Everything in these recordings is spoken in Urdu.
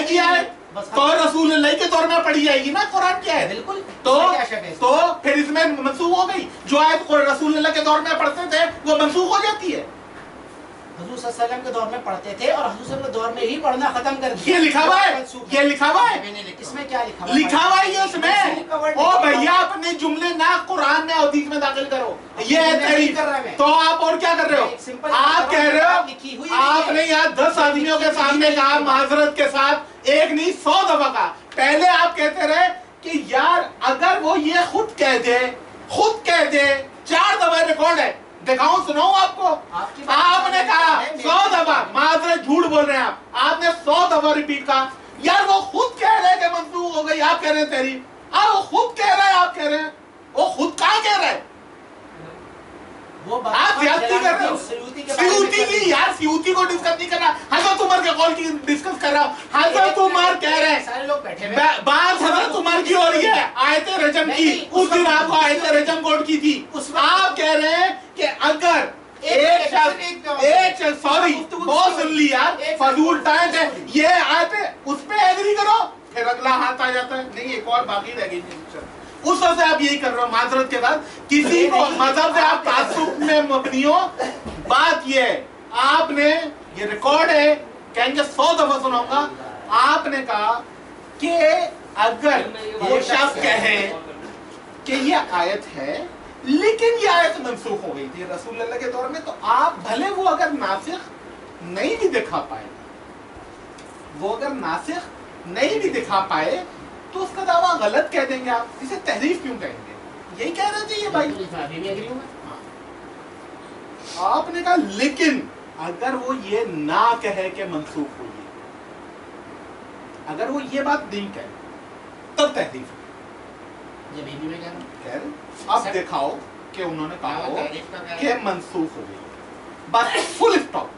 گی آیت تو رسول اللہ کے دور میں پڑھی جائے گی نا قرآن کی آیت. بالکل. تو پھر اس میں منسوخ ہو گئی. جو آیت رسول اللہ کے دور میں پڑھتے تھے وہ منسوخ ہو جاتی ہے. حضور صلی اللہ علیہ وسلم کے دور میں پڑھتے تھے اور حضور صلی اللہ علیہ وسلم کے دور میں ہی پڑھنا ختم کر دیا. یہ لکھا ہوا ہے, یہ لکھا ہوا ہے. اس میں کیا لکھا ہوا ہے؟ لکھا ہوا ہے اس میں. او بھیا اپنے جملے نہ قرآن میں حدیث میں داخل کرو. یہ ہے تحریف. تو آپ اور کیا کر رہے ہو؟ آپ کہہ رہے ہو آپ نے یہاں 10 آدمیوں کے سامنے کہا معذرت کے ساتھ, ایک نہیں 100 دفعہ کہا. پہلے آپ کہتے رہے کہ یار اگر وہ یہ خود کہہ دے 4 دفعہ ریکارڈ ہے, دکھاؤں سناؤں آپ کو. آپ نے کہا 100 دفعہ, معذرت جھوٹ بول رہے ہیں آپ نے 100 دفعہ ریپیٹ کہا یار وہ خود کہہ رہے کہ منسوخ ہو گئی, آپ کہہ رہے ہیں تحریف. وہ خود کہہ رہا ہے, آپ کہہ رہے ہیں وہ خود کہاں کہہ رہا ہے. آپ زیادتی کر رہے ہو. سیوطی کی یار, سیوطی کو ڈسکس نہیں کر رہا, حضرت عمر کے قول کی ڈسکس کر رہا ہوں. حضرت عمر کہہ رہے ہیں, بات حضرت عمر کی ہو رہی ہے آیت رجم کی. اس دن آپ کو آیت رجم کوٹ کی تھی. آپ کہہ رہے ہیں کہ اگر ایک شخص سوری بہت سن لی یار, فضول ٹائم ہے یہ آیت, اس پہ ایگری کرو, پھر اگلا ہاتھ آ جاتا ہے نہیں ایک اور باقی رہ گئی. اس وجہ سے آپ یہی کر رہے ہو معذرت کے بعد. کسی کو مذہب سے آپ تعصب میں مبنی ہو. بات یہ ہے آپ نے, یہ ریکارڈ ہے, کہیں گے 100 دفعہ سناؤں گا, آپ نے کہا کہ اگر وہ شخص کہے کہ یہ آیت ہے لیکن یہ آیت منسوخ ہو گئی تھی رسول اللہ کے دور میں, تو آپ بھلے وہ اگر ناسخ نہیں بھی دکھا پائے, وہ اگر ناسخ نہیں بھی دکھا پائے تو اس کا دعویٰ غلط کہہ دیں گے. آپ اسے تحریف کیوں کہیں گے؟ یہی کہہ رہے تھے یہ بھائی. آپ نے کہا لیکن اگر وہ یہ نہ کہے کہ منسوخ ہوئی, اگر وہ یہ بات نہیں کہے تب تحریف ہے. اب دکھاؤ کہ انہوں نے کہا ہو کہ منسوخ ہو گئی, بس فل اسٹاپ.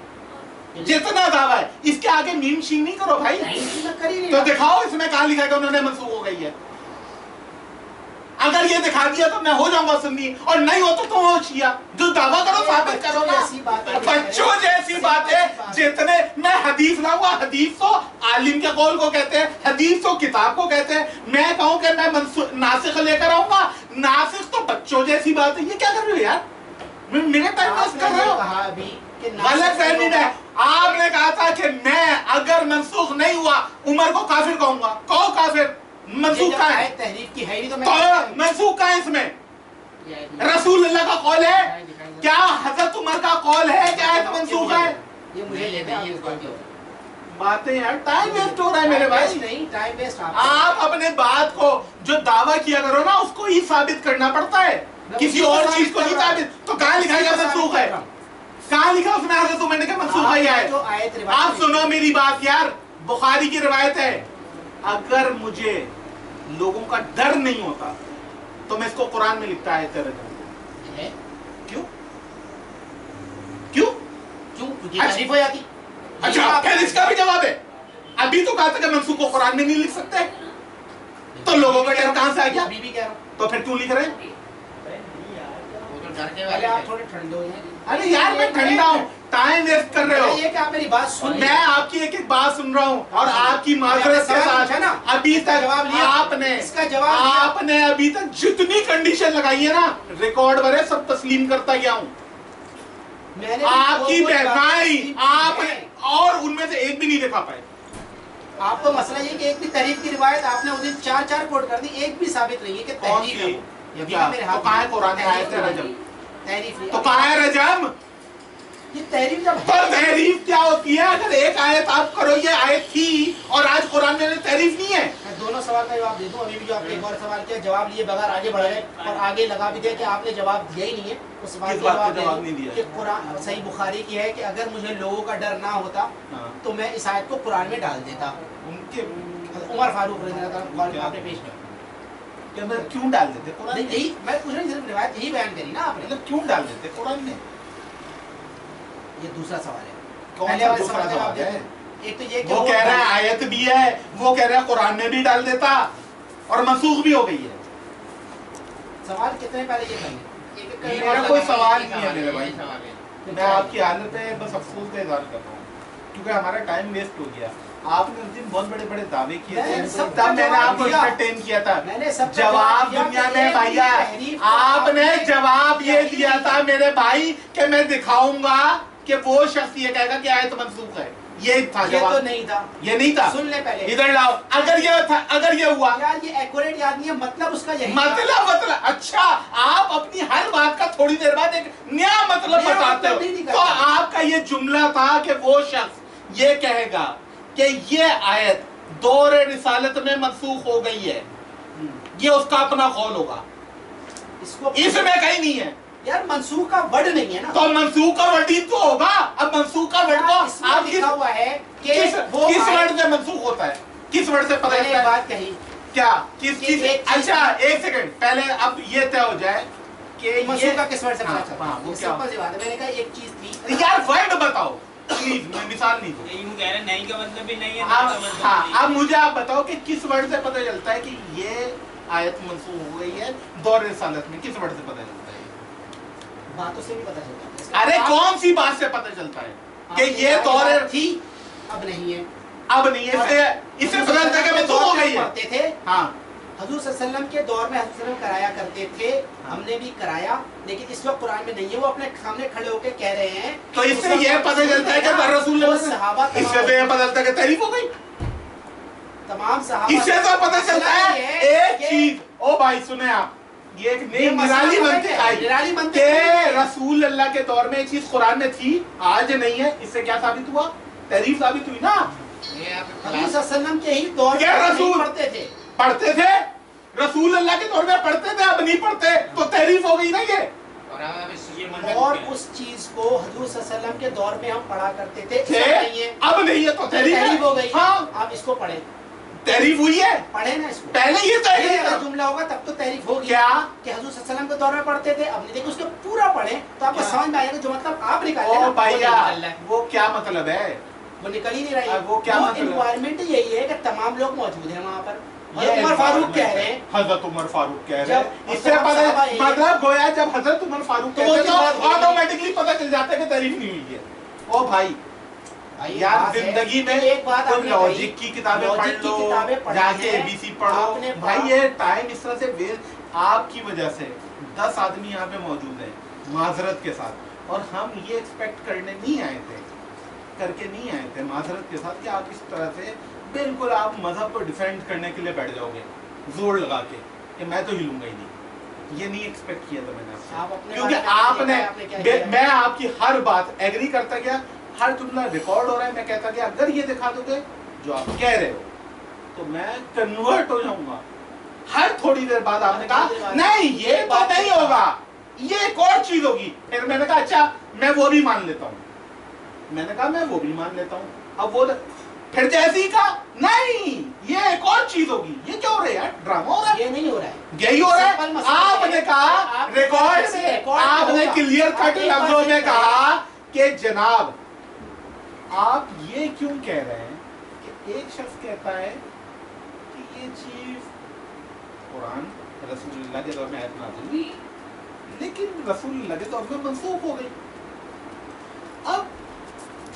جتنا دعویٰ ہے اس کے آگے میم شیم نہیں کرو بھائی. تو دکھاؤ اس میں کہاں لکھا ہے کہ انہوں نے منسوخ ہو گئی ہے. اگر یہ دکھا دیا تو میں ہو جاؤں گا سنی, اور نہیں ہو تو تم ہو شیعہ. جو دعویٰ کرو ثابت کرو نا. بچوں جیسی باتیں جتنے, میں حدیث لاؤں گا, حدیث تو عالم کے قول کو کہتے ہیں, حدیث تو کتاب کو کہتے ہیں. میں کہوں کہ میں ناسخ لے کر آؤں گا, ناسخ تو بچوں جیسی بات ہے. یہ کیا کر رہے ہو یار, میرے ٹائم ویسٹ کر رہے ہو. غلط فہمی میں آپ نے کہا تھا کہ میں اگر منسوخ نہیں ہوا عمر کو کافر کہوں گا. کہو کافر. منسوخ کا ہے, تحریف کی ہے تو منسوخ کا ہے اس میں. رسول اللہ کا قول ہے, کیا حضرت عمر کا قول ہے کہ آیت منسوخ ہے؟ باتیں یار ٹائم ویسٹ ہو رہا ہے میرے بھائی. آپ اپنے بات کو جو دعویٰ کیا کرو نا اس کو ہی ثابت کرنا پڑتا ہے, کسی اور چیز کو نہیں ثابت. تو کہاں لکھا ہے منسوخ ہے؟ کہاں لکھا اس میں حضرت عمر نے کہ منسوخ ہے آیت؟ آپ سنو میری بات یار, بخاری کی روایت ہے, اگر مجھے لوگوں کا ڈر نہیں ہوتا تو میں اس کو قرآن میں لکھتا ہے تیرے جانے. کیوں کیوں کیوں تحریف ہو جاتی. اچھا پھر اس کا بھی جواب ہے. ابھی تو کہا تھا کہ منسوخ کو قرآن میں نہیں لکھ سکتے, تو لوگوں کا ڈر کہاں سے آ گیا؟ تو پھر کیوں لکھ رہے ہیں؟ ارے یار میں ٹھنڈا ہوں, ٹائم ویسٹ کر رہے ہو. یہ کہ آپ میری بات سن, میں آپ کی ایک ایک بات سن رہا ہوں اور آپ کی معذرت کے ساتھ ابھی تک آپ نے ابھی تک جتنی کنڈیشن لگائی ہے نا ریکارڈ پر ہے سب تسلیم کرتا گیا ہوں. آپ کی بہنائی آپ نے, اور ان میں سے ایک بھی نہیں دکھا پائے. آپ کو مسئلہ یہ کہ ایک بھی تحریف کی روایت آپ نے اس دن 4 کوٹ کر دی, ایک بھی ثابت نہیں ہے کہ تحریف ہے. تو کہاں ہے قرآن آیت رجم؟ تحریف تو کہاں ہے رجم؟ یہ تحریف جب تحریف کیا ہوتی ہے؟ اگر ایک آیت آپ کرو یہ آیت تھی اور آج قرآن میں تحریف نہیں ہے. میں دونوں سوال کا جواب دے دوں. ابھی بھی جو آپ نے ایک اور سوال کیا جواب لیے بغیر آگے بڑھ گئے اور آگے لگا بھی دیا کہ آپ نے جواب دیا ہی نہیں ہے. اس سوال کا جواب نہیں دیا کہ قرآن صحیح بخاری کی ہے کہ اگر مجھے لوگوں کا ڈر نہ ہوتا تو میں اس آیت کو قرآن میں ڈال دیتا. ان کے عمر فاروق رضی اللہ عنہ آپ نے پیش کیا کہ میں کیوں ڈال دیتے قرآن؟ یہی میں پوچھ رہا ہوں, صرف روایت یہی بیان کری نا آپ نے, کیوں ڈال دیتے قرآن میں؟ یہ دوسرا سوال ہے. کون سا دوسرا سوال ہے؟ ایک تو یہ کہ وہ کہہ رہا ہے آیت بھی ہے, وہ کہہ رہا ہے قرآن میں بھی ڈال دیتا اور منسوخ بھی ہو گئی ہے. سوال کتنے پہلے یہ کرنے, میرا کوئی سوال نہیں ہے میرے بھائی. میں آپ کی حالت پہ بس افسوس کا اظہار کر رہا ہوں کیونکہ ہمارا ٹائم ویسٹ ہو گیا. آپ نے اس دن بہت بڑے بڑے دعوے کیے تھے، سب تب میں نے آپ کو انٹرٹین کیا تھا. جواب دنیا میں بھیا آپ نے جواب یہ دیا تھا میرے بھائی کہ میں دکھاؤں گا کہ وہ شخص یہ کہے گا کہ آیت منسوخ ہے. یہ تھا جواب. یہ تو نہیں تھا، یہ نہیں تھا. سن لے پہلے ادھر لاؤ. اگر یہ تھا، اگر یہ ہوا یار یہ ایکوریٹ یاد نہیں ہے، مطلب اس کا یہی مطلب اچھا آپ اپنی ہر بات کا تھوڑی دیر بعد ایک نیا مطلب بتاتے ہو. تو آپ کا یہ جملہ تھا کہ وہ شخص یہ کہے گا کہ یہ آیت دور رسالت میں منسوخ ہو گئی ہے، یہ اس کا اپنا قول ہوگا. اس میں کہیں نہیں ہے یار منسوخ کا ورڈ نہیں ہے نا. تو منسوخ کا ورڈ ہی تو ہوگا. اب منسوخ کا ورڈ کو آپ لکھا ہوا ہے کہ کس ورڈ سے منسوخ ہوتا ہے؟ کس ورڈ سے پتہ میں نے چلتا ہے؟ بات کہی کیا کس چیز؟ اچھا ایک سیکنڈ پہلے اب یہ طے ہو جائے کہ منسوخ کا کس ورڈ سے پتہ چلتا ہے. وہ کیا سمپل سی بات ہے. میں نے کہا ایک چیز تھی یار ورڈ بتاؤ پلیز، میں مثال نہیں دوں. یوں کہہ رہے نہیں کا مطلب بھی نہیں ہے. ہاں اب مجھے آپ بتاؤ کہ کس ورڈ سے پتہ چلتا ہے کہ یہ آیت منسوخ ہو گئی ہے دور رسالت میں؟ کس ورڈ سے پتہ چلتا ہے؟ باتوں سے بھی پتہ چلتا ہے. ارے کون سی بات سے پتہ چلتا ہے کہ یہ دور تھی اب نہیں ہے؟ اب نہیں ہے. اس سے پتہ چلتا ہے کہ منسوخ ہو گئی ہے. پڑھتے تھے ہاں حضور صلی اللہ علیہ وسلم کے دور میں حضور صلی اللہ علیہ وسلم کرایا کرتے تھے، ہم نے بھی کرایا، لیکن اس وقت قرآن میں نہیں ہے. وہ اپنے سامنے کھڑے ہو کے کہہ رہے ہیں. تو اس سے یہ پتہ چلتا ہے کہ رسول اللہ صحابہ اس سے یہ پتہ چلتا ہے کہ تعریف ہو گئی. تمام صحابہ اس سے تو پتہ چلتا ہے ایک چیز. او بھائی سنیں آپ، یہ ایک نرالی منطق آئی کہ رسول اللہ کے دور میں ایک چیز قرآن میں تھی آج نہیں ہے. اس سے کیا ثابت ہوا؟ تعریف ثابت ہوئی نا. حضور صلی اللہ علیہ وسلم کے ہی دور کیا میں رسول پڑھتے تھے؟ پڑھتے تھے رسول اللہ کے دور میں پڑھتے تھے، اب نہیں پڑھتے تو تعریف ہو گئی نا. یہ اور اس چیز کو حضور صلی اللہ علیہ وسلم کے دور میں ہم پڑھا کرتے تھے، اب نہیں ہے تو تعریف ہو گئی. ہاں آپ اس کو پڑھیں، تعریف ہوئی ہے. پڑھیں نا اس کو. پہلے یہ اگر جملہ ہوگا تب تو تعریف ہوگی کیا کہ حضور صلی اللہ علیہ وسلم کے دور میں پڑھتے تھے اب نہیں. دیکھیں اس کو پورا پڑھیں تو آپ کو سمجھ میں آئے گا جو مطلب آپ نکالیں. وہ کیا مطلب ہے؟ وہ نکل ہی نہیں رہی. وہ کیا مطلب؟ انوائرمنٹ یہی ہے کہ تمام لوگ موجود ہیں وہاں پر. عمر فاروق کہہ رہے ہیں، حضرت عمر فاروق کہہ رہے ہیں. اس سے مطلب گویا جب حضرت عمر فاروق کہتے ہیں تو آٹومیٹکلی پتہ چل جاتا ہے کہ تعریف نہیں ہوئی ہے. او بھائی یار زندگی میں ایک بات لاجک کی کتابیں پڑھ لو، جا کے اے بی سی پڑھو. بھائی یہ ٹائم اس طرح سے ویسٹ آپ کی وجہ سے 10 آدمی یہاں پہ موجود ہیں معذرت کے ساتھ، اور ہم یہ ایکسپیکٹ کرنے نہیں آئے تھے، کر کے نہیں آئے تھے معذرت کے ساتھ کہ آپ اس طرح سے بالکل آپ مذہب کو ڈیفینڈ کرنے کے لیے بیٹھ جاؤ گے زور لگا کے کہ میں تو ہلوں گا ہی نہیں. یہ نہیں ایکسپیکٹ کیا تھا میں نے آپ سے، کیونکہ آپ نے میں آپ کی ہر بات ایگری کرتا گیا، ہر جملہ ریکارڈ ہو رہا ہے. میں کہتا کہ اگر یہ دکھا دو گے جو آپ کہہ رہے ہو تو میں کنورٹ ہو جاؤں گا. ہر تھوڑی دیر بعد آپ نے کہا نہیں یہ تو نہیں ہوگا، یہ ایک اور چیز ہوگی. پھر میں نے کہا اچھا میں وہ بھی مان لیتا ہوں. میں نے کہا میں وہ بھی مان لیتا ہوں. اب وہ پھر جیسے ہی کہا نہیں یہ ایک اور چیز ہوگی. یہ کیا ہو رہا ہے یار؟ ڈرامہ ہو رہا ہے. یہ نہیں ہو رہا ہے، یہی ہو رہا ہے. آپ نے کہا ریکارڈ سے، آپ نے کلیئر کٹ لفظوں میں کہا کہ جناب آپ یہ کیوں کہہ رہے ہیں کہ ایک شخص کہتا ہے کہ یہ چیز قرآن رسول اللہ کے دور میں آیت نازل ہوئی لیکن رسول اللہ کے دور میں منسوخ ہو گئی. اب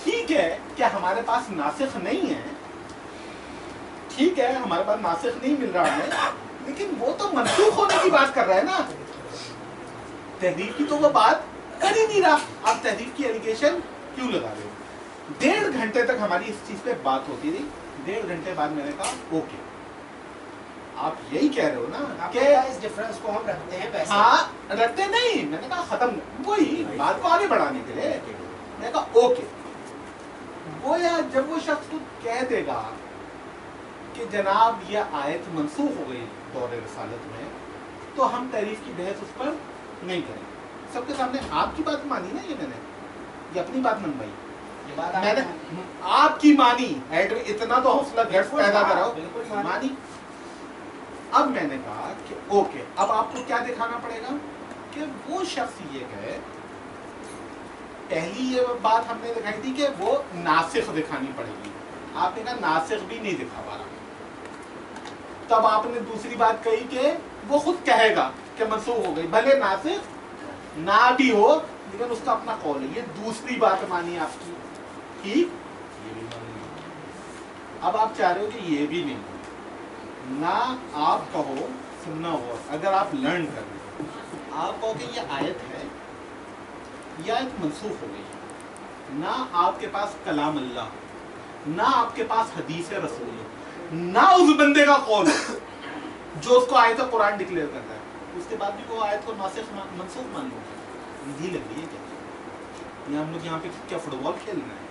ٹھیک ہے کہ ہمارے پاس ناسخ نہیں ہے، ٹھیک ہے ہمارے پاس ناسخ نہیں مل رہا ہے، لیکن وہ تو منسوخ ہونے کی بات کر رہا ہے نا. تحریف کی تو وہ بات کر ہی نہیں رہا. آپ تحریف کی ایلیگیشن کیوں لگا رہے ہو؟ 1.5 گھنٹے تک ہماری اس چیز پہ بات ہوتی رہی. 1.5 گھنٹے بعد میں نے کہا اوکے آپ یہی کہہ رہے ہو نا کہ اس ڈیفرنس کو ہم رکھتے ہیں ویسے. ہاں رکھتے نہیں. میں نے کہا ختم وہی بات کو آگے بڑھانے کے لیے میں نے کہا اوکے. وہ یا جب وہ شخص کہہ دے گا کہ جناب یہ آیت منسوخ ہو گئی دور رسالت میں تو ہم تعریف کی بحث اس پر نہیں کریں. سب کے سامنے آپ کی بات مانی نا، یہ میں نے یہ اپنی بات منوائی، میں نے آپ کی مانی. اتنا تو حوصلہ گٹس پیدا کراؤ، مانی. اب میں نے کہا کہ اوکے اب آپ کو کیا دکھانا پڑے گا کہ وہ شخص یہ کہے. پہلی یہ بات ہم نے دکھائی تھی کہ وہ ناسخ دکھانی پڑے گی. آپ نے کہا ناسخ بھی نہیں دکھا پا رہا. تب آپ نے دوسری بات کہی کہ وہ خود کہے گا کہ منسوخ ہو گئی، بھلے ناسخ نہ بھی ہو لیکن اس کا اپنا قول ہے. یہ دوسری بات مانی آپ کی. ٹھیک یہ بھی مانی. اب آپ چاہ رہے ہو کہ یہ بھی نہیں، نہ آپ کہو سننا ہو، اگر آپ لرن کر رہے ہو آپ کہو کہ یہ آیت ہے، یہ آیت منسوخ ہو گئی، نہ آپ کے پاس کلام اللہ، نہ آپ کے پاس حدیث رسول، نہ اس بندے کا قول جو اس کو آیت قرآن ڈکلیئر کرتا ہے، اس کے بعد بھی وہ آیت کو ناسخ منسوخ مان لو گے، اندھی لگ رہی ہے کیا؟ یہ ہم لوگ یہاں پہ کیا فٹ بال کھیل رہے ہیں؟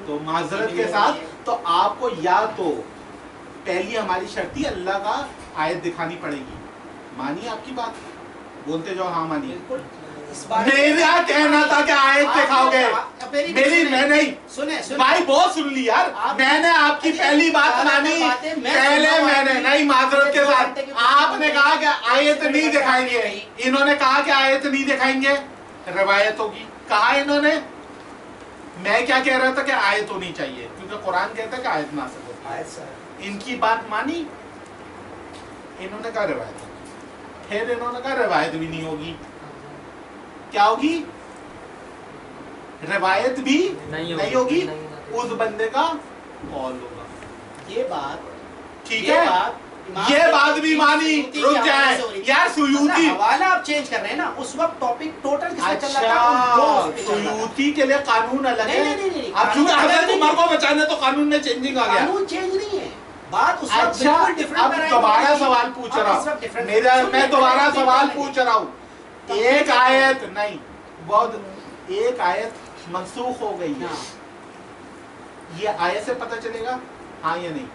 تو معذرت کے ساتھ تو آپ کو یا تو پہلی ہماری شرطی اللہ کا آیت دکھانی پڑے گی، مانی آپ کی بات، بولتے جو ہاں مانی، میرا کہنا تھا کہ آیت دکھاؤ گے، میری میں نہیں بھائی بہت سن لی یار، میں نے آپ کی پہلی بات مانی، پہلے میں نے نہیں، معذرت کے ساتھ آپ نے کہا کہ آیت نہیں دکھائیں گے، انہوں نے کہا کہ آیت نہیں دکھائیں گے، روایت ہوگی، کہا انہوں نے، میں کیا کہہ رہا تھا کہ آیت ہونی چاہیے کیونکہ قرآن کہتا ہے کہ آیت ناسخ ہوتی ہے، ان کی بات مانی، انہوں نے کہا روایت ہوگی، پھر انہوں نے کہا روایت بھی نہیں ہوگی، کیا ہوگی؟ روایت بھی نہیں ہوگی، اس بندے کا قول ہوگا، یہ بات ٹھیک ہے، یہ بات بھی مانی، رک جائیں یار، سیوطی حوالہ آپ چینج کر رہے ہیں نا، اس وقت ٹاپک ٹوٹل کس پہ چل رہا اچھا تھا؟ سیوطی کے لیے قانون الگ ہے، نہیں اب چونکہ حضرت عمر کو بچانا تو قانون میں چینجنگ آ گیا، قانون چینج نہیں ہے، بات اس وقت اچھا بالکل ڈیفرنٹ اب دوبارہ سوال پوچھ رہا ہوں، میں دوبارہ سوال پوچھ رہا ہوں، ایک آیت نہیں، بہت ایک آیت منسوخ ہو گئی ہے، یہ آیت سے پتہ چلے گا ہاں یا نہیں؟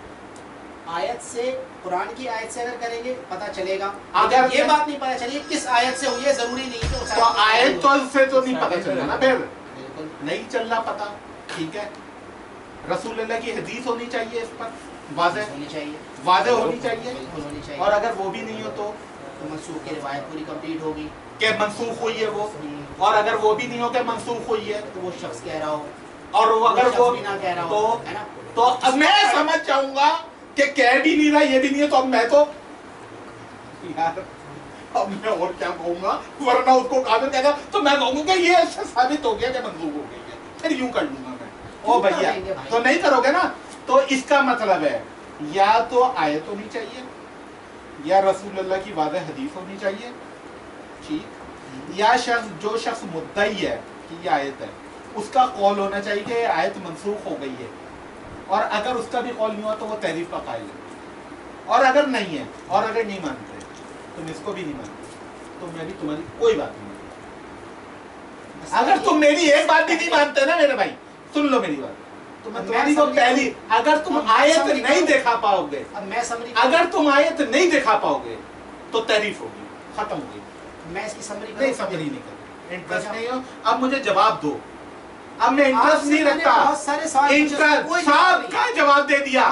آیت سے، قرآن کی آیت سے اگر کریں گے پتہ چلے گا، اگر یہ بات نہیں پتہ چلی کس آیت سے ہوئی ہے، ضروری نہیں کہ اس تو آیت تو سے تو نہیں پتہ چلنا نا، پھر بالکل نہیں چلنا پتہ، ٹھیک ہے، رسول اللہ کی حدیث ہونی چاہیے اس پر، واضح ہونی چاہیے، واضح ہونی چاہیے، بالکل ہونی چاہیے، اور اگر وہ بھی نہیں ہو تو منسوخ کی روایت پوری کمپلیٹ ہوگی کہ منسوخ ہوئی ہے وہ، اور اگر وہ بھی نہیں ہو کہ منسوخ ہوئی ہے تو وہ شخص کہہ رہا ہو، اور اگر وہ بھی نہ کہہ رہا ہو، ہے نا، تو اب میں سمجھ جاؤں گا کہ کہہ بھی نہیں رہا یہ بھی نہیں ہے، تو اب میں تو یار اب میں اور کیا کہوں گا، ورنہ اس کو کافر کہے گا تو میں کہوں گا کہ یہ ایسا ثابت ہو گیا کہ منسوخ ہو گئی ہے، پھر یوں کر لوں گا میں، او بھیا تو نہیں کرو گے نا، تو اس کا مطلب ہے یا تو آیت ہونی چاہیے، یا رسول اللہ کی واضح حدیث ہونی چاہیے، ٹھیک، یا جو شخص مدعی ہے کہ یہ آیت ہے اس کا قول ہونا چاہیے کہ آیت منسوخ ہو گئی ہے، اور اگر اس کا بھی قول نہیں ہوا تو وہ تحریف کا قائل ہے، اور اگر نہیں ہے اور اگر نہیں مانتے تم اس کو بھی نہیں مانتے تو میں بھی تمہاری کوئی بات نہیں مانتا، اگر تم میری ایک بات بھی نہیں مانتے نا میرے بھائی، سن لو میری بات، تو میں تمہاری تو پہلی، اگر تم آیت نہیں دیکھا پاؤ گے، اگر تم آیت نہیں دیکھا پاؤ گے تو تحریف ہوگی، ختم ہوگی، میں اس کی سمری نہیں سمجھ نہیں کرتا، انٹرسٹ نہیں ہو، اب مجھے جواب دو، اب میں انٹرسٹ نہیں رکھتا، انٹرسٹ صاحب کا جواب دے دیا،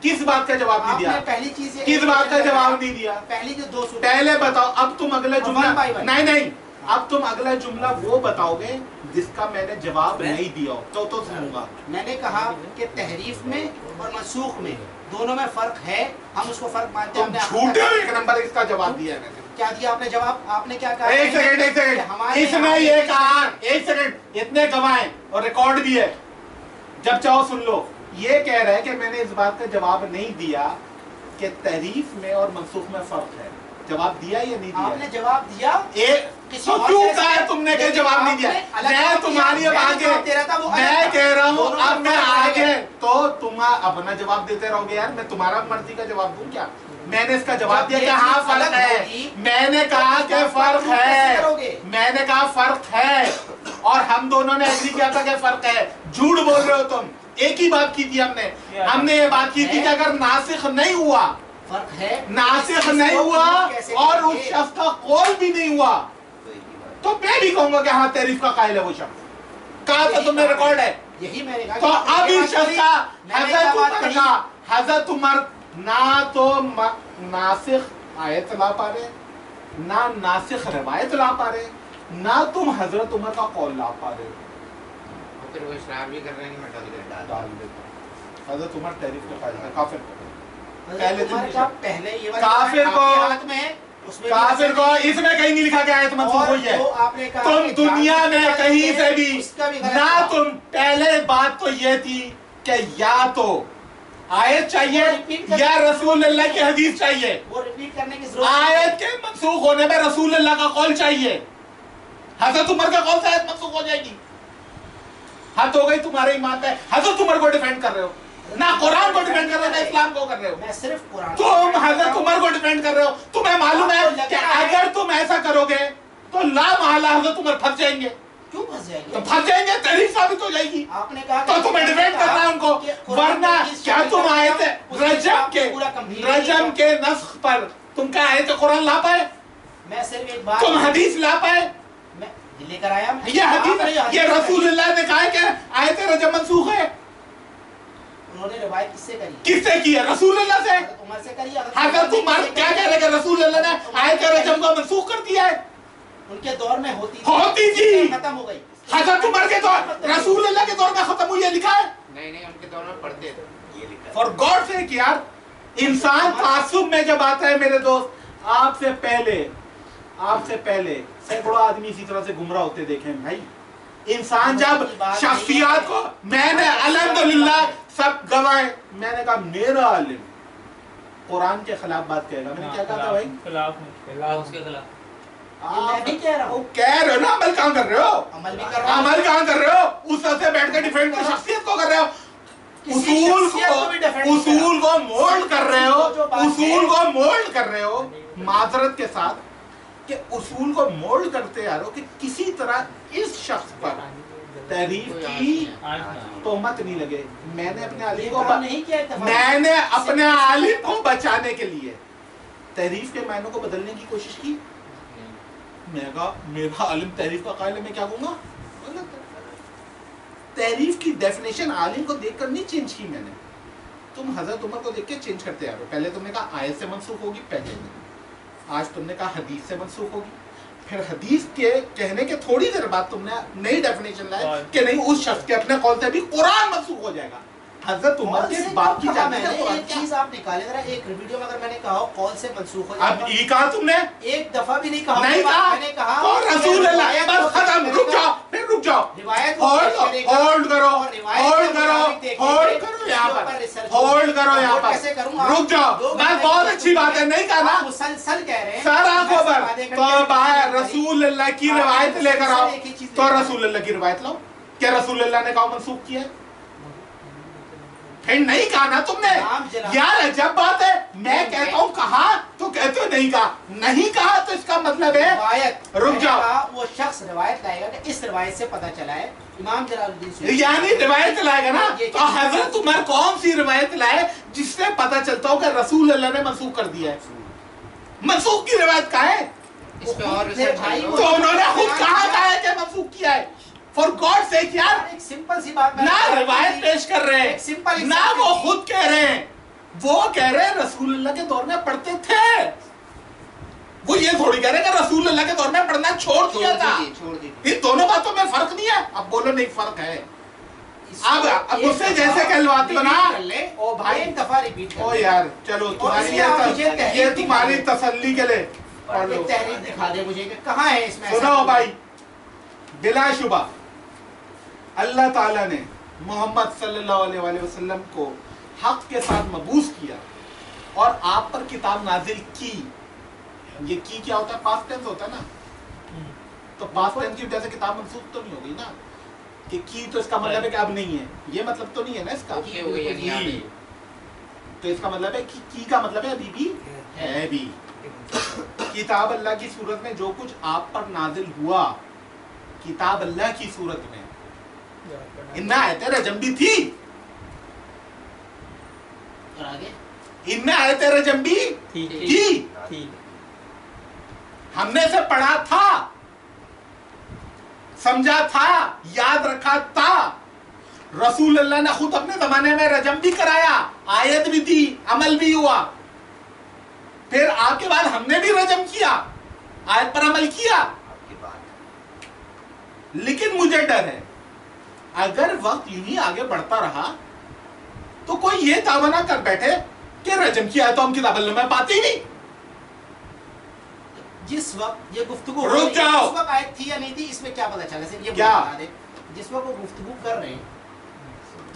کس بات کا جواب نہیں دیا، پہلی چیز کس بات کا جواب نہیں دیا، پہلی جو دو پہلے بتاؤ، اب تم اگلا جملہ نہیں، اب تم اگلا جملہ وہ بتاؤ گے جس کا میں نے جواب نہیں دیا ہو تو سنوں گا، میں نے کہا کہ تحریف میں اور منسوخ میں دونوں میں فرق ہے، ہم اس کو فرق مانتے ہیں، جھوٹے ہو، ایک نمبر اس کا جواب دیا ہے، کیا دیا آپ نے جواب، آپ نے کیا کہا، ایک سیکنڈ اس نے یہ کہا، ایک سیکنڈ اتنے گواہیں اور ریکارڈ بھی ہے، جب چاہو سن لو، یہ کہہ رہا ہے کہ میں نے اس بات کا جواب نہیں دیا کہ تحریف میں اور منسوخ میں فرق ہے، جواب دیا یا نہیں دیا؟ آپ نے جواب دیا، تو کیوں کہا ہے تم نے کہ جواب نہیں دیا؟ میں تمہاری اب آگے، میں کہہ رہا ہوں اب میں آگے، تو تم اپنا جواب دیتے رہو گے یار، میں تمہارا مرضی کا جواب دوں کیا؟ میں نے اس کا جواب دیا کہ ہاں فرق ہے، میں نے کہا کہ فرق ہے، میں نے کہا فرق ہے، اور ہم دونوں نے ایگری کیا تھا کہ فرق ہے، جھوٹ بول رہے ہو تم، ایک ہی بات کی تھی ہم نے یہ بات کی تھی کہ اگر ناسخ نہیں ہوا، فرق ہے، ناسخ نہیں ہوا اور اس شخص کا قول بھی نہیں ہوا تو میں بھی کہوں گا کہ ہاں تحریف کا قائل ہے وہ شخص، کہا تھا تم نے ریکارڈ ہے، یہی میں نے کہا، تو اب اس شخص کا حضرت عمر نہ تو ناسخ آیت لا پا رہے، نہ ناسخ روایت لا پا رہے، نہ تم حضرت عمر کا قول لا پا رہے، پھر وہ اشرار بھی کر رہے ہیں کہ میں ڈال دیتا حضرت عمر تحریف کا قائل ہے، کافر کو پہلے یہ کافر کو، ہاتھ میں کافر کو اس میں کہیں نہیں لکھا کہ آیت منسوخ ہوئی ہے، تم دنیا میں کہیں سے بھی نہ، تم پہلے بات تو یہ تھی کہ یا تو آیت چاہیے یا رسول اللہ کی حدیث چاہیے؟ وہ ریپیٹ کرنے کی ضرورت آیت کے منسوخ ہونے میں رسول اللہ کا قول چاہیے. حضرت عمر کا قول سے آیت منسوخ ہو جائے گی؟ حد ہو گئی تمہارے ایمان پہ. حضرت عمر کو ڈیفینڈ کر رہے ہو, نہ قرآن کو ڈیفینڈ کر رہے ہو, نہ اسلام کو کر رہے ہو. میں صرف قرآن تم حضرت عمر کو ڈیفینڈ کر رہے ہو. تمہیں معلوم ہے کہ اگر تم ایسا کرو گے تو لا محالہ حضرت عمر پھنس جائیں گے. کیوں پھنس جائیں گے؟ تو پھنس جائیں گے, تحریف ثابت ہو جائے گی. آپ نے کہا تو تمہیں ڈیفینڈ کرنا ہے ان کو, ورنہ کیا تم آیت رجم کے نسخ پر تم کیا آیت قرآن لا پائے؟ میں صرف ایک بات, تم حدیث لا پائے؟ میں لے کر آیا. یہ حدیث, یہ رسول اللہ نے کہا ہے کہ آیت رجم منسوخ ہے. انہوں نے روایت کس سے کری؟ کس سے کی ہے؟ رسول اللہ سے. عمر سے کری. حضرت عمر کیا کہہ رہے کہ رسول اللہ نے آیت رجم کو منسوخ کر دیا ہے؟ ان کے دور میں ہوتی تھی, ختم ہو گئی. حضرت عمر کے دور, رسول اللہ کے دور میں ختم ہوئی, یہ لکھا ہے؟ نہیں ان کے دور میں پڑھتے تھے, یہ لکھا ہے. فار گاڈ سیک یار, انسان تعصب میں جب آتا ہے میرے دوست, آپ سے پہلے سینکڑوں آدمی اسی طرح سے گمراہ ہوتے دیکھیں بھائی. انسان جب شخصیات کو, میں نے الحمدللہ سب گواہ, میں نے کہا میرا عالم قرآن کے خلاف بات کہے گا. میں نے کیا کہا تھا بھائی؟ خلاف اس کے خلاف. میں بھی کہہ رہا ہوں, کہہ رہے ہو نا, عمل کہاں کر رہے ہو؟ عمل بھی کر رہا ہوں. عمل کہاں کر رہے ہو؟ اس طرح سے بیٹھ کے ڈیفینڈ کی شخصیت کو کر رہے ہو, اصول کو مولڈ کر رہے ہو, اصول کو مولڈ کر رہے ہو, معذرت کے ساتھ کہ اصول کو مولڈ کرتے آ رہے ہو کہ کسی طرح اس شخص پر تحریف کی تہمت نہیں لگے. میں نے اپنے عالم کو نہیں کیا, میں نے اپنے عالم کو بچانے کے لیے تحریف کے معنوں کو بدلنے کی کوشش کی. میں کہا میرا عالم تحریف کا قائل ہے, میں کیا کہوں گا؟ تحریف کی ڈیفینیشن عالم کو دیکھ کر نہیں چینج کی میں نے, تم حضرت عمر کو دیکھ کے چینج کرتے آ رہے ہو. پہلے تم نے کہا آیت سے منسوخ ہوگی, پہلے آج تم نے کہا حدیث سے منسوخ ہوگی, پھر حدیث کے کہنے کے تھوڑی دیر بعد تم نے نئی ڈیفینیشن لائے کہ نہیں اس شخص کے اپنے قول سے بھی قرآن منسوخ ہو جائے گا. حضرت عمر کے بات کی جاتی ہے. ایک چیز آپ نکالے ذرا, ایک ویڈیو میں اگر میں نے کہا قول سے منسوخ ہو جائے اب یہ کہا تم نے, ایک دفعہ بھی نہیں کہا, نہیں کہا, میں نے کہا تو رسول اللہ, بس ختم, رک جاؤ, پھر رک جاؤ, ہولڈ کرو یہاں پر, رک جاؤ, میں بہت اچھی بات ہے, نہیں کہا نا مسلسل کہہ رہے ہیں سر آنکھوں پر, تو باہر رسول اللہ کی روایت لے کر آؤ, تو رسول اللہ کی روایت لاؤ. کیا رسول اللہ نے کہا منسوخ کیا ہے؟ پھر نہیں کہا نا تم نے یار, عجب بات ہے, میں کہتا ہوں کہا تو کہتے ہو نہیں کہا, نہیں کہا تو اس کا مطلب ہے روایت, رک جاؤ, وہ شخص روایت لائے گا کہ اس روایت سے پتہ چلا ہے امام جلال الدین سیوطی, یعنی روایت لائے گا نا, تو حضرت عمر کون سی روایت لائے جس سے پتہ چلتا ہو کہ رسول اللہ نے منسوخ کر دیا ہے؟ منسوخ کی روایت کہاں ہے؟ اس پہ اور تو انہوں نے خود کہا ہے کہ منسوخ کیا ہے. فار گاڈ سیک یار, ایک سمپل سی بات, نہ روایت پیش کر رہے ہیں, نہ وہ خود کہہ رہے ہیں, وہ کہہ رہے ہیں رسول اللہ کے دور میں پڑھتے تھے. وہ یہ تھوڑی کہہ رہے ہیں کہ رسول اللہ کے دور میں پڑھنا چھوڑ دیا تھا. ان دونوں باتوں میں فرق نہیں ہے. اب بولو نہیں فرق ہے, اب اس سے جیسے کہلواتے ہو نا, او بھائی او یار چلو تمہاری یہ تمہاری تسلی کے لیے پڑھ لو, تحریر دکھا دے مجھے کہ کہاں ہے اس میں. سنو بھائی, بلا شبہ اللہ تعالیٰ نے محمد صلی اللہ علیہ وآلہ وسلم کو حق کے ساتھ مبعوث کیا اور آپ پر کتاب نازل کی. یہ کی کیا ہوتا ہے؟ پاسٹ ٹینس ہوتا ہے نا, تو پاسٹ ٹینس کی وجہ سے کتاب منسوخ تو نہیں ہو گئی نا, کہ کی تو اس کا مطلب ہے کہ اب نہیں ہے, یہ مطلب تو نہیں ہے نا اس کا. تو اس کا مطلب ہے کی کا مطلب ہے ابھی بھی ہے بھی. کتاب اللہ کی صورت میں جو کچھ آپ پر نازل ہوا, کتاب اللہ کی صورت میں ان آیت رجم بھی تھی, ان آیت رجم بھی تھی, ہم نے اسے پڑھا تھا, سمجھا تھا, یاد رکھا تھا. رسول اللہ نے خود اپنے زمانے میں رجم بھی کرایا, آیت بھی تھی, عمل بھی ہوا. پھر آپ کے بعد ہم نے بھی رجم کیا, آیت پر عمل کیا. لیکن مجھے ڈر ہے اگر وقت یوں ہی آگے بڑھتا رہا تو کوئی یہ دعویٰ نہ کر بیٹھے کہ رجم کی آیت تو ہم کتاب اللہ میں پاتے ہی نہیں. جس وقت یہ گفتگو رک جاؤ, اس وقت آیت تھی یا نہیں تھی اس میں کیا پتہ چلا, صرف یہ کیا بتا دے. جس وقت وہ گفتگو کر رہے ہیں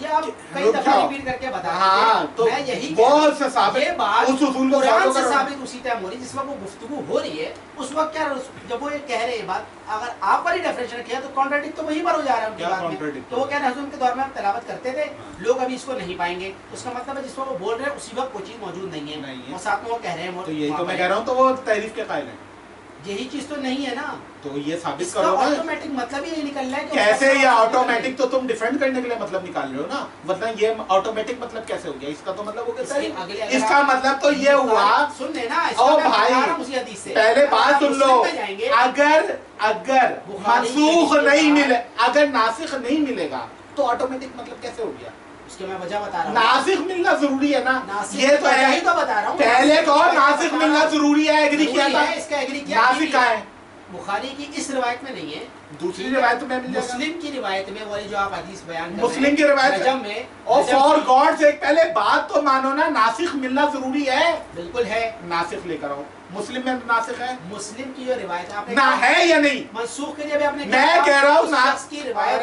یہ آپ کئی دفعہ ریپیٹ کر کے بتا ہاں تو میں یہی بہت سے ثابت یہ بات اس اصول کو قرآن فالو سے کرو. ثابت اسی ٹائم ہو رہی جس وقت وہ گفتگو ہو رہی ہے اس وقت کیا جب وہ یہ کہہ رہے ہیں بات اگر آپ پر ہی ڈیفینیشن کیا تو کانٹراڈکٹ تو وہیں پر ہو جا رہا ہے ان کی کیا بات میں. contradict تو وہ کہہ رہے ہیں حضور کے دور میں ہم تلاوت کرتے تھے لوگ ابھی اس کو نہیں پائیں گے. اس کا مطلب ہے جس وقت وہ بول رہے ہیں اسی وقت کوئی چیز موجود نہیں ہے اور ساتھ میں وہ کہہ رہے ہیں تو یہی تو میں کہہ رہا ہوں تو وہ تحریف کے قائل ہیں. یہی چیز تو نہیں ہے نا. تو یہ ثابت اس کا کرو نا آٹومیٹک مطلب ہی نہیں نکل رہا ہے کہ کیسے. یہ آٹومیٹک تو تم ڈیفینڈ کرنے کے لیے مطلب نکال رہے ہو نا. مطلب یہ آٹومیٹک مطلب کیسے ہو گیا. اس کا تو مطلب ہو گیا اس کا مطلب تو یہ ہوا. سن لینا او بھائی پہلے بات سن لو. اگر منسوخ نہیں ملے اگر ناسخ نہیں ملے گا تو آٹومیٹک مطلب کیسے ہو گیا. اس کے میں وجہ بتا رہا ہوں. ناسخ ملنا ضروری ہے نا. یہ تو ہے ہے ہی تو بتا رہا ہوں. پہلے تو ناسخ ملنا ضروری ہے. ایگری کیا تھا. اس کا ایگری کیا. ناسخ کہاں ہے. بخاری کی اس روایت میں نہیں ہے. دوسری روایت میں مل جائے گا. مسلم کی روایت میں والی جو آپ حدیث بیان کر رہے ہیں مسلم کی روایت میں اور فار گاڈ سے پہلے بات تو مانو نا. ناسخ ملنا ضروری ہے. بالکل ہے. ناسخ لے کر آؤ. مسلم میں ناسخ ہے. مسلم کی جو روایت آپ نے نہ ہے یا نہیں. منسوخ کے لیے بھی آپ نے میں کہہ رہا ہوں شخص کی روایت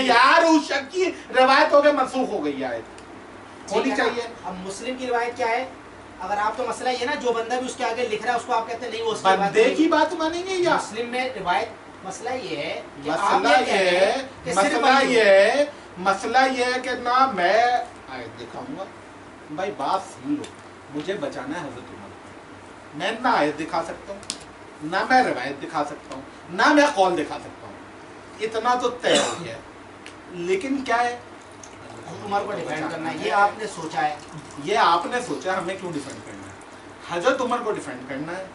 یار اس شخص کی روایت ہو گئی منسوخ ہو گئی ہے ہونی چاہیے. اب مسلم کی روایت کیا ہے. اگر آپ تو مسئلہ یہ نا جو بندہ بھی اس کے آگے لکھ رہا ہے اس کو آپ کہتے ہیں نہیں وہ اس بندے کی بات مانیں گے یا مسلم میں روایت. مسئلہ یہ ہے کہ مسئلہ یہ ہے کہ نہ میں آیت دکھاؤں گا. بھائی بات سن لو. مجھے بچانا ہے حضرت عمر. میں نہ آیت دکھا سکتا ہوں نہ میں روایت دکھا سکتا ہوں نہ میں قول دکھا سکتا ہوں. اتنا تو طے ہو گیا. لیکن کیا ہے عمر کو ڈیفینڈ کرنا ہے. یہ آپ نے سوچا ہے. یہ آپ نے سوچا ہمیں کیوں ڈیفینڈ کرنا ہے. حضرت عمر کو ڈیفینڈ کرنا ہے.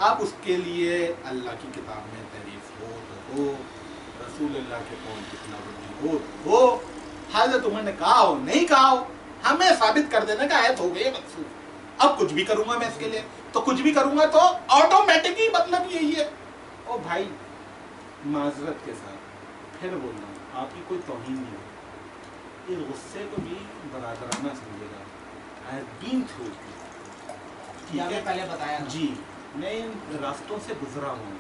آپ اس کے لیے اللہ کی کتاب میں تعریف ہو تو ہو. رسول اللہ کے قول کی خلاف ہو تو ہو. حضرت عمر نے کہا ہو نہیں کہا ہو ہمیں ثابت کر دینا کہ آیت ہو گئی منسوخ. اب کچھ بھی کروں گا میں اس کے لیے تو کچھ بھی کروں گا تو آٹومیٹکلی مطلب یہی ہے. او بھائی معذرت کے ساتھ پھر بول رہا ہوں آپ کی کوئی توہین نہیں ہے. اس غصے کو بھی برادرانہ سمجھے گا. I have been through یہ آپ نے پہلے بتایا جی میں ان راستوں سے گزرا ہوں.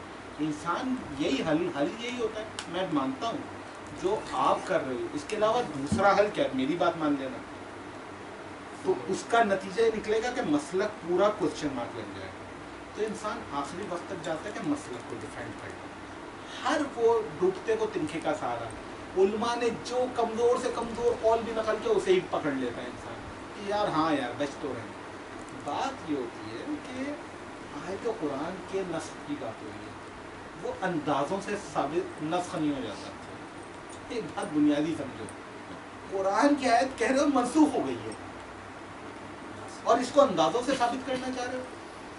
انسان یہی حل یہی ہوتا ہے. میں مانتا ہوں جو آپ کر رہے ہو اس کے علاوہ دوسرا حل کیا. میری بات مان لینا تو اس کا نتیجہ یہ نکلے گا کہ مسلک پورا کوسچن مارک لگ جائے گا. تو انسان آخری وقت تک جاتا ہے کہ مسلک کو ڈیفینڈ کرے. ہر وہ ڈوبتے کو تنکے کا سہارا. علماء نے جو کمزور سے کمزور قول بھی نقل کیا اسے ہی پکڑ لیتا ہے انسان کہ یار ہاں یار بچ تو رہے. بات یہ ہوتی ہے کہ آیت قرآن کے نسخ کی بات ہوئی ہے. وہ اندازوں سے ثابت نسخ نہیں ہو جاتا. ایک بات بنیادی سمجھو. قرآن کی آیت کہہ رہے ہو منسوخ ہو گئی ہے اور اس کو اندازوں سے ثابت کرنا چاہ رہے ہو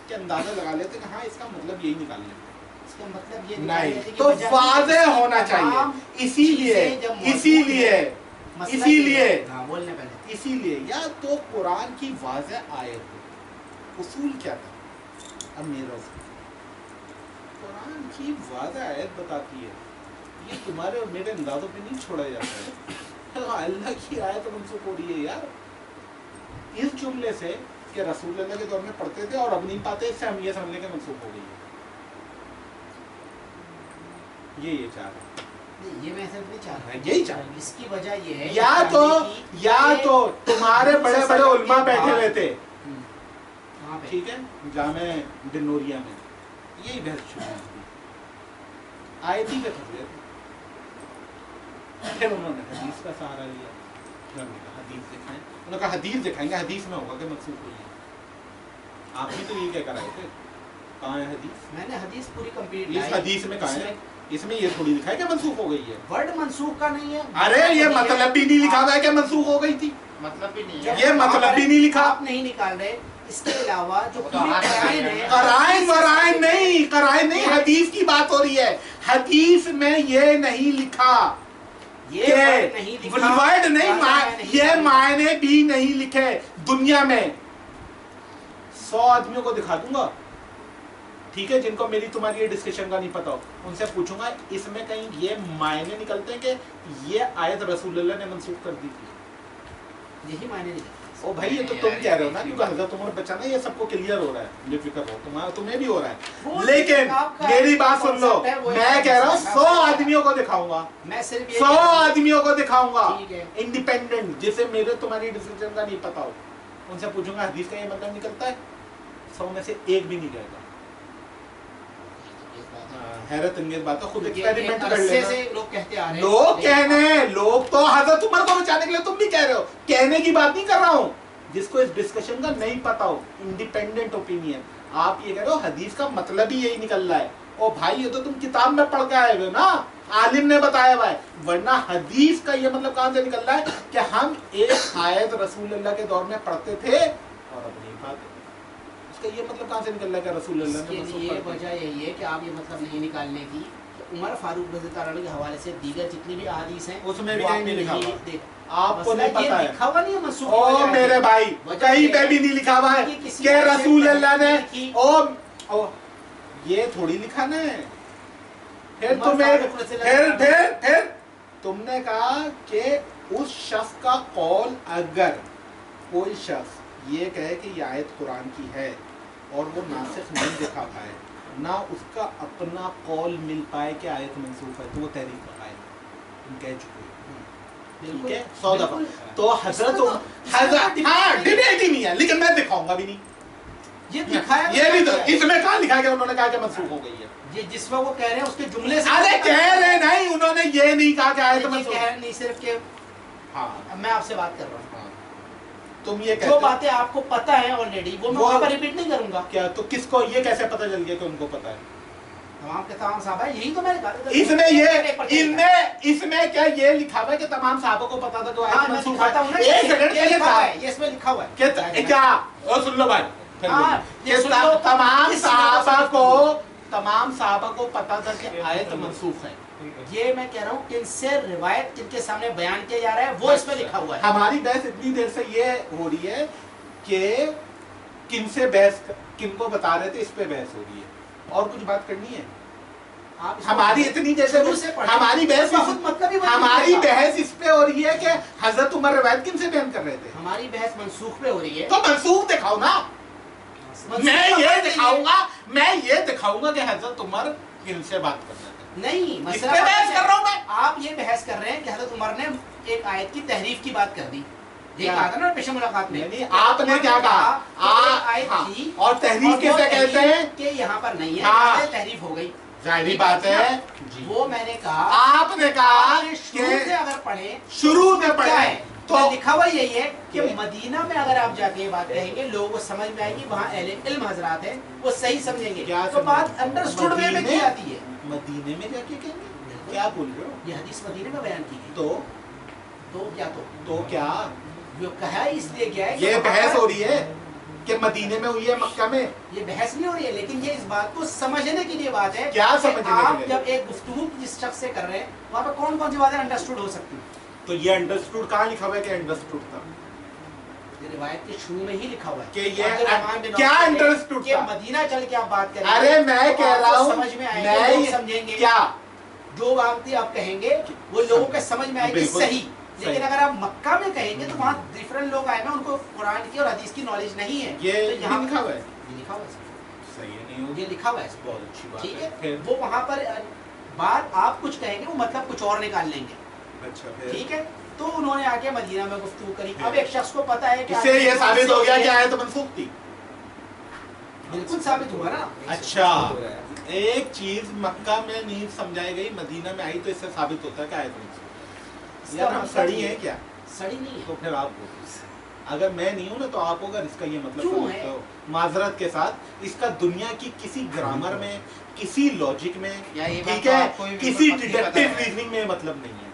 کہ اندازہ لگا لیتے کہ ہاں اس کا مطلب یہی نکال لیتے. اس کا مطلب یہ نہیں تو واضح ہونا چاہیے. اسی لیے یا تو قرآن کی واضح آیت ہو. اصول کیا تھا. اب میرا قرآن کی واضح آیت بتاتی ہے. یہ تمہارے اور میرے اندازوں پہ نہیں چھوڑا جاتا ہے. اللہ کی آیت منسوخ ہو رہی ہے یار اس جملے سے کہ رسول اللہ کے دور میں پڑھتے تھے اور اب نہیں پاتے. اس سے ہم یہ سمجھ لیں کہ منسوخ ہو گئی ہے. یہ چاہ رہا ہے. یہ میں صرف نہیں چاہ رہا. یہی چاہ رہا. اس کی وجہ یہ ہے یا تو تمہارے بڑے بڑے علماء بیٹھے ہوئے تھے ٹھیک ہے جامع ڈنوریا میں یہی بحث شروع ہوئی. آیت ہی پہ پھنس گئے تھے. پھر انہوں نے حدیث کا سہارا لیا. پھر انہوں نے کہا حدیث دکھائیں. انہوں نے کہا حدیث دکھائیں گے. حدیث میں ہوگا کہ منسوخ ہوئی ہے. آپ بھی تو یہ کہہ کر آئے تھے. کہاں ہے حدیث. میں نے حدیث پوری کمپلیٹ اس حدیث میں کہاں ہے. اس میں یہ تھوڑی لکھا ہے کہ منسوخ ہو گئی ہے. ورڈ منسوخ کا نہیں ہے. ارے یہ مطلب بھی نہیں لکھا ہوا ہے کہ منسوخ ہو گئی تھی. مطلب بھی نہیں ہے. یہ مطلب بھی نہیں لکھا. آپ نہیں نکال رہے. اس کے علاوہ جو قرائن ہے قرائن نہیں حدیث کی بات ہو رہی ہے. حدیث میں یہ نہیں لکھا. یہ ورڈ نہیں یہ معنی بھی نہیں لکھے. دنیا میں 100 آدمیوں کو دکھا دوں گا ٹھیک ہے جن کو میری تمہاری ڈسکشن کا نہیں پتا ہو. ان سے پوچھوں گا اس میں کہیں یہ معنی نکلتے ہیں کہ یہ آیت رسول اللہ نے منسوخ کر دی تھی. یہی معنی نکلتے او بھائی یہ تو تم کہہ رہے ہو نا کیونکہ حضرت عمر بچانا یہ سب کو کلیئر ہو رہا ہے، بے فکر ہو، تمہیں بھی ہو رہا ہے، لیکن میری بات سن لو، میں کہہ رہا ہوں 100 آدمیوں کو دکھاؤں گا، میں صرف 100 آدمیوں کو دکھاؤں گا ٹھیک ہے انڈیپینڈنٹ، جسے میرے تمہاری ڈسکشن کا نہیں پتا ہو، ان سے پوچھوں گا حدیث کا یہ مطلب نکلتا ہے، 100 میں سے ایک بھی نہیں کہے گا۔ حیرت انگیز بات ہے، خود ایکسپیریمنٹ کر لینا۔ لوگ کہتے آ رہے ہیں، لوگ کہنے، لوگ تو حضرت عمر کو بچانے کے لیے تم بھی کہہ رہے ہو، کہنے کی بات نہیں کر رہا ہوں، جس کو اس ڈسکشن کا نہیں پتا ہو، انڈیپینڈنٹ اوپینین، آپ یہ کہہ رہے ہو حدیث کا مطلب ہی یہی نکل رہا ہے، او بھائی یہ تو تم کتاب میں پڑھ کے آئے ہوئے نا، عالم نے بتایا ہوا ہے، ورنہ حدیث کا یہ مطلب کہاں سے نکل رہا ہے کہ ہم ایک آیت رسول اللہ کے دور میں پڑھتے تھے اور اب نہیں پاتے، اس کا یہ مطلب کہاں سے نکل رہا ہے کہ رسول اللہ نے اس کے لیے وجہ یہی ہے کہ آپ یہ مطلب نہیں نکالنے کی کہ عمر فاروق رضی اللہ عنہ کے حوالے سے دیگر جتنی بھی احادیث ہیں اس میں بھی کہیں نہیں لکھا ہوا، آپ کو مسئلہ نہیں پتا یہ لکھا ہوا نہیں ہے منسوخ او میرے بھائی کہیں پہ بھی نہیں لکھا ہوا ہے کہ رسول اللہ نے او یہ تھوڑی لکھا نا، پھر تم نے کہا کہ اس شخص کا قول، اگر کوئی شخص یہ کہے کہ یہ آیت قرآن کی ہے اور وہ ناسخ نہیں دکھا پائے، نہ اس کا اپنا قول مل پائے کہ آیت منسوخ ہے، تو وہ تحریف کا قائل ہے، تم کہہ چکے ہو، ٹھیک ہے 100 دفعہ، تو حضرت ہاں ڈیبیٹ ہی نہیں ہے، لیکن میں دکھاؤں گا بھی نہیں، یہ بھی تو اس میں کہاں لکھا گیا انہوں نے کہا کہ منسوخ ہو گئی ہے، یہ جس میں وہ کہہ رہے ہیں اس کے جملے سے ارے کہہ رہے نہیں، انہوں نے یہ نہیں کہا کہ آیت منسوخ کہہ رہے نہیں، صرف کہ ہاں میں آپ سے بات کر رہا ہوں، تم یہ جو باتیں آپ کو پتا ہے آلریڈی وہ میں وہاں پر ریپیٹ نہیں کروں گا، کیا تو کس کو یہ کیسے پتہ چل گیا کہ ان کو پتا ہے؟ تمام کے تمام صحابہ ہیں، یہی تو میں نے کہا تھا، اس میں کیا یہ لکھا ہوا ہے کہ تمام صحابہ کو پتا تھا کہ آیت منسوخ ہے؟ ایک سیکنڈ یہ لکھا ہوا ہے، یہ اس میں لکھا ہوا ہے کیا سن لو بھائی، تمام صحابہ کو پتا تھا کہ آیت منسوخ ہے، یہ میں کہہ رہا ہوں کن سے روایت جن کے سامنے بیان کیا جا رہا ہے وہ اس میں لکھا ہوا ہے۔ ہماری بحث اتنی دیر سے یہ ہو رہی ہے کہ کن سے بحث، کن کو بتا رہے تھے، اس پہ بحث ہو رہی ہے، اور کچھ بات کرنی ہے ہماری اتنی دیر سے، ہماری بحث اس پہ ہو رہی ہے کہ حضرت عمر روایت کن سے بیان کر رہے تھے، ہماری بحث منسوخ پہ ہو رہی ہے، تو منسوخ دکھاؤ نا، میں یہ دکھاؤں گا کہ حضرت عمر کن سے بات کر رہے تھے، نہیں اس پہ بحث کر رہا ہوں میں، آپ یہ بحث کر رہے ہیں کہ حضرت عمر نے ایک آیت کی تحریف کی بات کر دی، یہ کہا تھا نا پیشہ ملاقات میں، آپ نے کیا کہا اور تحریف کسے کہتے ہیں کہ یہاں پر نہیں ہے، تحریف ہو گئی، ظاہری بات ہے، وہ میں نے کہا آپ نے کہا شروع سے اگر پڑھیں، شروع میں پڑھیں تو لکھا ہوا یہی ہے کہ مدینہ میں اگر آپ جا کے یہ بات کہیں گے لوگوں کو سمجھ میں آئے گی، وہاں اہل علم حضرات ہیں وہ صحیح سمجھیں گے، تو بات انڈرسٹوڈ وے میں کی آتی ہے، مدینے میں جا کے کہیں گے، کیا بول رہے ہو، یہ حدیث مدینے میں بیان کی گئی، تو کیا جو کہا اس لیے کیا ہے، یہ بحث ہو رہی ہے کہ مدینے میں ہوئی ہے مکہ میں، یہ بحث نہیں ہو رہی ہے، لیکن یہ اس بات کو سمجھنے کے لیے بات ہے، کیا سمجھنے کے لیے، آپ جب ایک گفتگو جس شخص سے کر رہے ہیں وہاں پہ کون کون سی باتیں انڈرسٹوڈ ہو سکتی ہیں، تو یہ انڈرسٹوڈ کہاں لکھا ہوا ہے کہ انڈرسٹوڈ تھا، روایت کے شروع میں ہی لکھا ہوا ہے کہ یہ کیا انڈرسٹوڈ کہ مدینہ چل کے آپ بات کریں، ارے میں کہہ رہا ہوں سمجھ میں آئے گی، لوگ سمجھیں گے، کیا جو بات آپ کہیں گے وہ لوگوں کے سمجھ میں آئے گی صحیح، لیکن اگر آپ مکہ میں کہیں گے تو وہاں ڈفرنٹ لوگ آئے ہیں ان کو قرآن کی اور حدیث کی نالج نہیں ہے، یہ یہاں لکھا ہوا ہے، یہ لکھا ہوا ہے، صحیح نہیں ہوگی، یہ لکھا ہوا ہے، بہت اچھی بات ٹھیک ہے، ہے، وہ وہاں پر بات آپ کچھ کہیں گے وہ مطلب کچھ اور نکال لیں گے، اچھا ٹھیک ہے، تو انہوں نے آگے مدینہ میں گفتگو کری، اب ایک شخص کو پتا ہے کہ اس سے یہ ثابت ہو گیا کہ آیت منسوخ تھی، بالکل ثابت ہوا نا، اچھا ایک چیز مکہ میں نہیں سمجھائی گئی مدینہ میں آئی تو اس سے ثابت ہوتا ہے کہ آیت منسوخ، یار ہم سڑی ہیں کیا، سڑی نہیں ہے، تو پھر آپ ہو، اگر میں نہیں ہوں نا تو آپ ہوگا، اس کا یہ مطلب سمجھتے ہو، معذرت کے ساتھ اس کا دنیا کی کسی گرامر میں، کسی لاجک میں، ٹھیک ہے، کسی ڈیڈکٹیو ریزننگ میں مطلب نہیں ہے،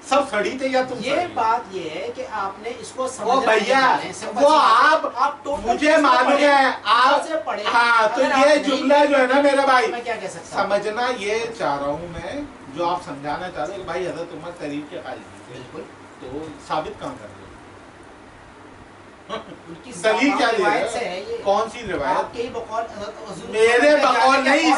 سب سڑی تھے یا تم یہ بات یہ ہے کہ آپ نے اس کو وہ سمجھنا بھیا وہ آپ مجھے معلوم ہے آپ، ہاں تو یہ جملہ جو ہے نا میرے بھائی میں کیا کہہ سکتا ہوں، سمجھنا یہ چاہ رہا ہوں میں، جو آپ سمجھانا چاہ رہے ہو کہ بھائی حضرت عمر تحریف کے قائل تھے، بالکل، تو ثابت کہاں کر رہے ان کی دلیل کیا دے روایت رہے سے ہو؟ ہے یہ، کون سی روایت؟ آپ کے ہی بقول حضرت میرے بقول نہیں،